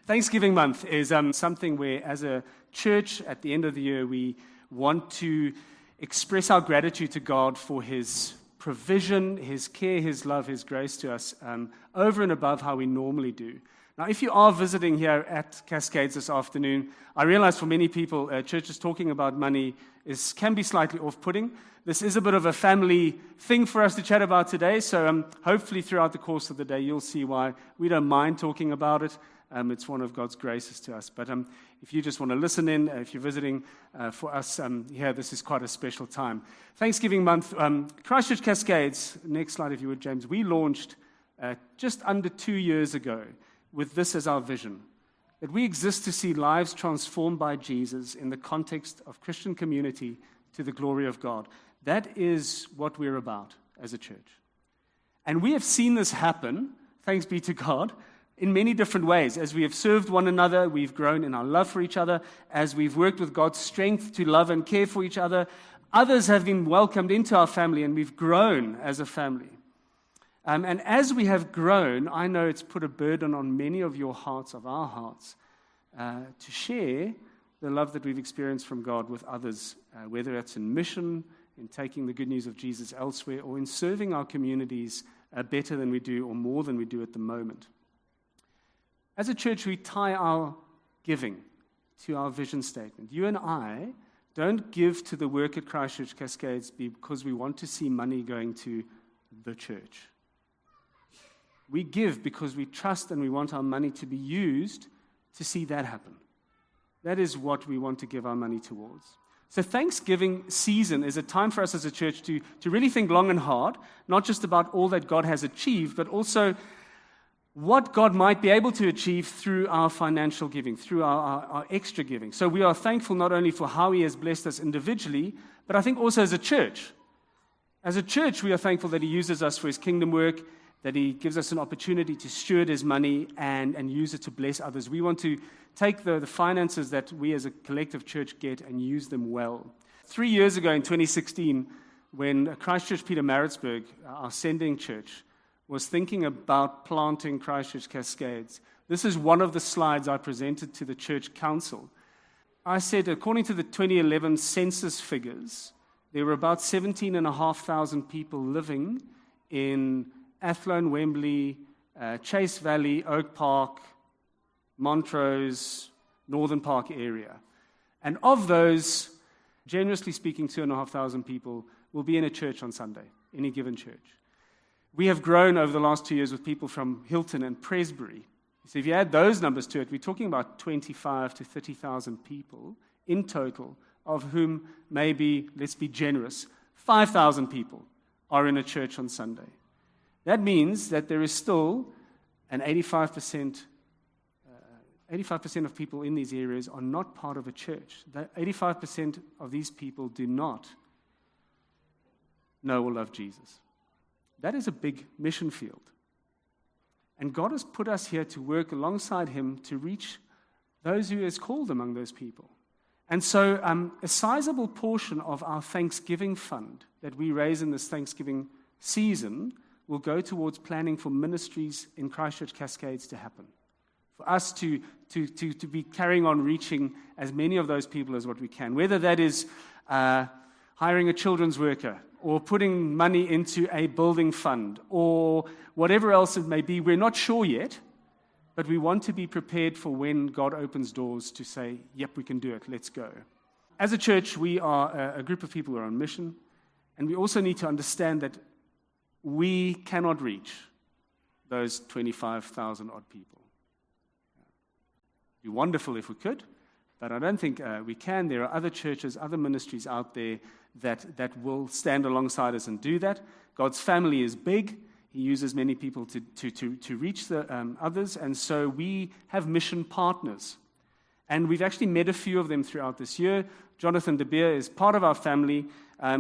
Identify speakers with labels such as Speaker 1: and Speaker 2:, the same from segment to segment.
Speaker 1: Thanksgiving month is something where, as a church, at the end of the year, we want to express our gratitude to God for His provision, His care, His love, His grace to us, over and above how we normally do. Now, if you are visiting here at Cascades this afternoon, I realize for many people, churches talking about money can be slightly off-putting. This is a bit of a family thing for us to chat about today, so hopefully throughout the course of the day, you'll see why we don't mind talking about it. It's one of God's graces to us. But if you just want to listen in, if you're visiting for us here, this is quite a special time. Thanksgiving month, Christchurch Cascades, next slide if you would, James, we launched just under 2 years ago with this as our vision, that we exist to see lives transformed by Jesus in the context of Christian community to the glory of God. That is what we're about as a church. And we have seen this happen, thanks be to God, in many different ways. As we have served one another, we've grown in our love for each other. As we've worked with God's strength to love and care for each other, others have been welcomed into our family, and we've grown as a family. And as we have grown, I know it's put a burden on many of your hearts, of our hearts, to share the love that we've experienced from God with others, whether it's in mission, in taking the good news of Jesus elsewhere, or in serving our communities better than we do or more than we do at the moment. As a church, we tie our giving to our vision statement. You and I don't give to the work at Christchurch Cascades because we want to see money going to the church. We give because we trust and we want our money to be used to see that happen. That is what we want to give our money towards. So Thanksgiving season is a time for us as a church to really think long and hard, not just about all that God has achieved, but also what God might be able to achieve through our financial giving, through our extra giving. So we are thankful not only for how He has blessed us individually, but I think also as a church. As a church, we are thankful that He uses us for His kingdom work, that He gives us an opportunity to steward His money and use it to bless others. We want to take the finances that we as a collective church get and use them well. 3 years ago in 2016, when Christchurch Pietermaritzburg, our sending church, was thinking about planting Christchurch Cascades, this is one of the slides I presented to the church council. I said, according to the 2011 census figures, there were about 17,500 people living in Athlone, Wembley, Chase Valley, Oak Park, Montrose, Northern Park area. And of those, generously speaking, 2,500 people will be in a church on Sunday, any given church. We have grown over the last 2 years with people from Hilton and Presbury. So if you add those numbers to it, we're talking about 25 to 30,000 people in total, of whom maybe, let's be generous, 5,000 people are in a church on Sunday. That means that there is still an 85% of people in these areas are not part of a church. That 85% of these people do not know or love Jesus. That is a big mission field. And God has put us here to work alongside Him to reach those who He has called among those people. And so a sizable portion of our Thanksgiving fund that we raise in this Thanksgiving season will go towards planning for ministries in Christchurch Cascades to happen. For us to be carrying on reaching as many of those people as what we can, whether that is hiring a children's worker, or putting money into a building fund, or whatever else it may be. We're not sure yet, but we want to be prepared for when God opens doors to say, yep, we can do it, let's go. As a church, we are a group of people who are on mission, and we also need to understand that we cannot reach those 25,000 odd people. It'd be wonderful if we could, but I don't think we can. There are other churches, other ministries out there that will stand alongside us and do that. God's family is big. He uses many people to reach the others, and so we have mission partners. And we've actually met a few of them throughout this year. Jonathan De Beer is part of our family.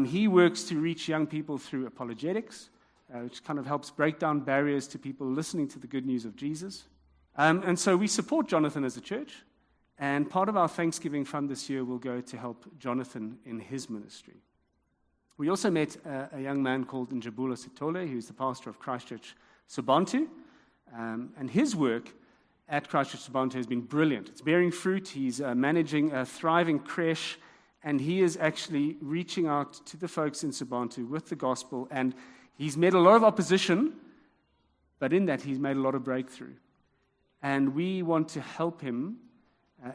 Speaker 1: He works to reach young people through apologetics, which kind of helps break down barriers to people listening to the good news of Jesus. And so we support Jonathan as a church. And part of our Thanksgiving fund this year will go to help Jonathan in his ministry. We also met a young man called Njabula Sitole, who's the pastor of Christchurch Subantu. And his work at Christchurch Sibonto has been brilliant. It's bearing fruit. He's managing a thriving creche, and he is actually reaching out to the folks in Sibonto with the gospel, and he's met a lot of opposition, but in that he's made a lot of breakthrough. And we want to help him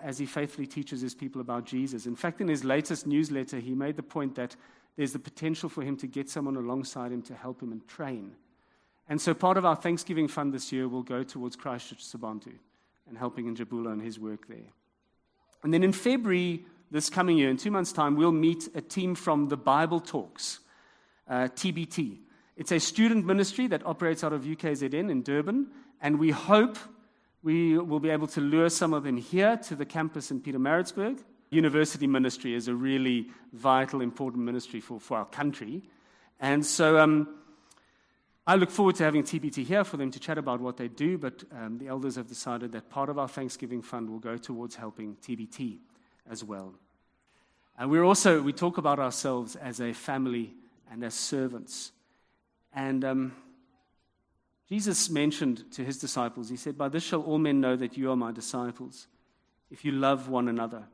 Speaker 1: as he faithfully teaches his people about Jesus. In fact, in his latest newsletter, he made the point that there's the potential for him to get someone alongside him to help him and train. And so part of our Thanksgiving fund this year will go towards Christchurch Sibonto and helping Njabula and his work there. And then in February this coming year, in 2 months' time, we'll meet a team from the Bible Talks, TBT. It's a student ministry that operates out of UKZN in Durban, and we hope we will be able to lure some of them here to the campus in Pietermaritzburg. University ministry is a really vital, important ministry for our country. And so I look forward to having TBT here for them to chat about what they do, but the elders have decided that part of our Thanksgiving fund will go towards helping TBT as well. And we talk about ourselves as a family and as servants. And Jesus mentioned to his disciples, he said, "By this shall all men know that you are my disciples, if you love one another."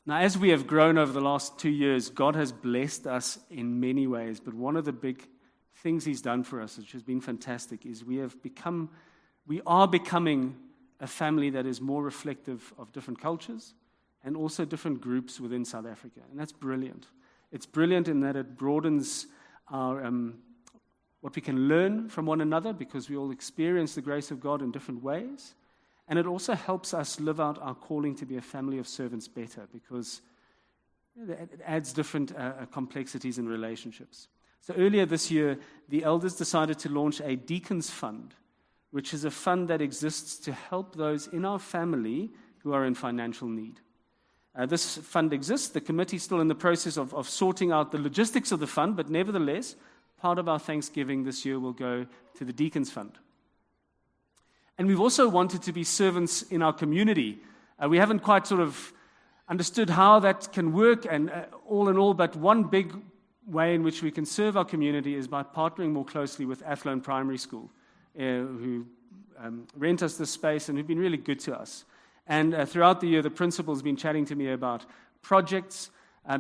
Speaker 1: Now, as we have grown over the last 2 years, God has blessed us in many ways, but one of the big things he's done for us, which has been fantastic, is we are becoming a family that is more reflective of different cultures and also different groups within South Africa. And that's brilliant. It's brilliant in that it broadens our what we can learn from one another, because we all experience the grace of God in different ways. And it also helps us live out our calling to be a family of servants better, because it adds different complexities in relationships. So earlier this year, the elders decided to launch a Deacons Fund, which is a fund that exists to help those in our family who are in financial need. This fund exists. The committee is still in the process of sorting out the logistics of the fund, but nevertheless, part of our Thanksgiving this year will go to the Deacons Fund. And we've also wanted to be servants in our community. We haven't quite sort of understood how that can work, and all in all, but one big way in which we can serve our community is by partnering more closely with Athlone Primary School, who rent us this space and who've been really good to us. And throughout the year, the principal's been chatting to me about projects.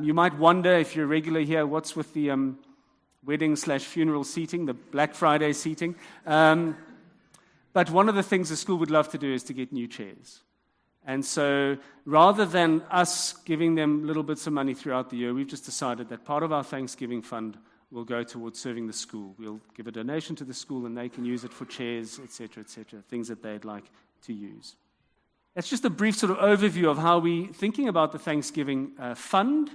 Speaker 1: You might wonder, if you're a regular here, what's with the wedding/funeral seating, the Black Friday seating. But one of the things the school would love to do is to get new chairs. And so rather than us giving them little bits of money throughout the year, we've just decided that part of our Thanksgiving fund will go towards serving the school. We'll give a donation to the school, and they can use it for chairs, etc., things that they'd like to use. That's just a brief sort of overview of how we're thinking about the Thanksgiving fund.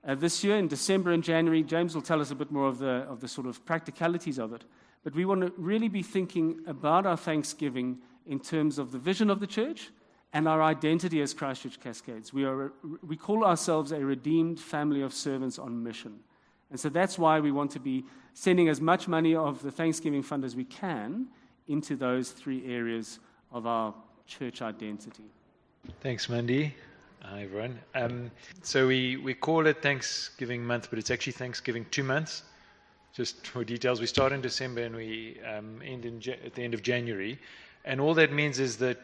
Speaker 1: This year, in December and January, James will tell us a bit more of the sort of practicalities of it. But we want to really be thinking about our Thanksgiving in terms of the vision of the church and our identity as Christchurch Cascades. We call ourselves a redeemed family of servants on mission. And so that's why we want to be sending as much money of the Thanksgiving fund as we can into those 3 areas of our church identity.
Speaker 2: Thanks, Mandy. Hi, everyone. So we call it Thanksgiving month, but it's actually Thanksgiving 2 months. Just for details, we start in December and we end at the end of January. And all that means is that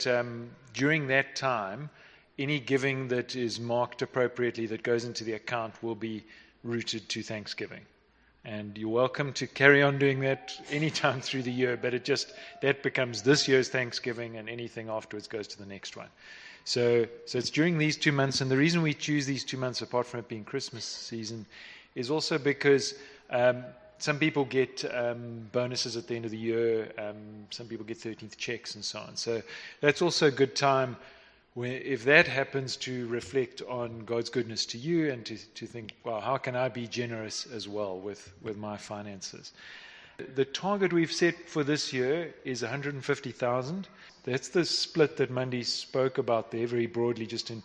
Speaker 2: during that time, any giving that is marked appropriately that goes into the account will be routed to Thanksgiving. And you're welcome to carry on doing that anytime through the year, but that becomes this year's Thanksgiving, and anything afterwards goes to the next one. So it's during these 2 months, and the reason we choose these 2 months, apart from it being Christmas season, is also because some people get bonuses at the end of the year, some people get 13th checks and so on. So that's also a good time, if that happens, to reflect on God's goodness to you and to think, well, how can I be generous as well with my finances? The target we've set for this year is 150,000. That's the split that Mandy spoke about there very broadly, just in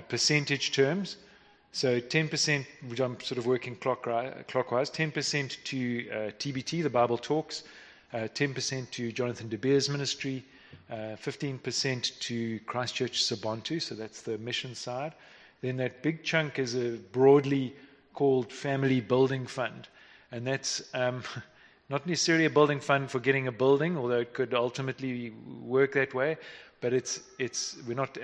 Speaker 2: percentage terms. So 10%, which I'm sort of working clockwise, 10% to TBT, the Bible Talks, 10% to Jonathan De Beers ministry, 15% to Christchurch Sibonto, so that's the mission side. Then that big chunk is a broadly called Family Building Fund, and that's not necessarily a building fund for getting a building, although it could ultimately work that way. But we're not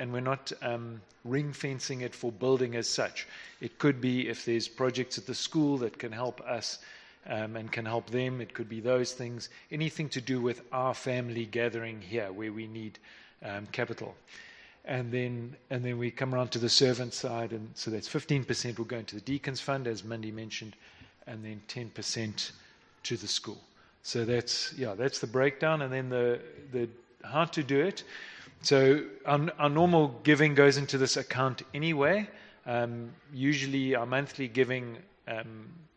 Speaker 2: ring fencing it for building as such. It could be if there's projects at the school that can help us and can help them. It could be those things, anything to do with our family gathering here where we need capital. And then we come around to the servant side, and so that's 15% will go into the Deacons Fund, as Mindy mentioned, and then 10% to the school. So that's the breakdown, and then the how to do it. So our normal giving goes into this account anyway. Usually our monthly giving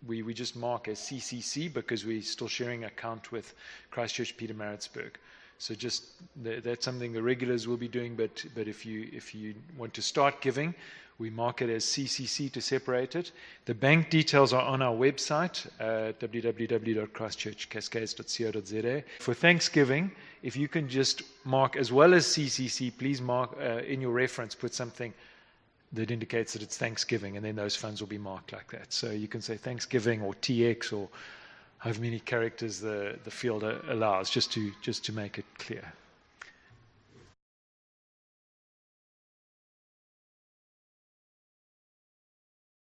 Speaker 2: we just mark as CCC because we're still sharing account with Christchurch Pietermaritzburg. So just that's something the regulars will be doing. But if you want to start giving, we mark it as CCC to separate it. The bank details are on our website, www.christchurchcascades.co.za. For Thanksgiving, if you can just mark, as well as CCC, please mark in your reference, put something that indicates that it's Thanksgiving, and then those funds will be marked like that. So you can say Thanksgiving or TX or however many characters the field allows, just to make it clear.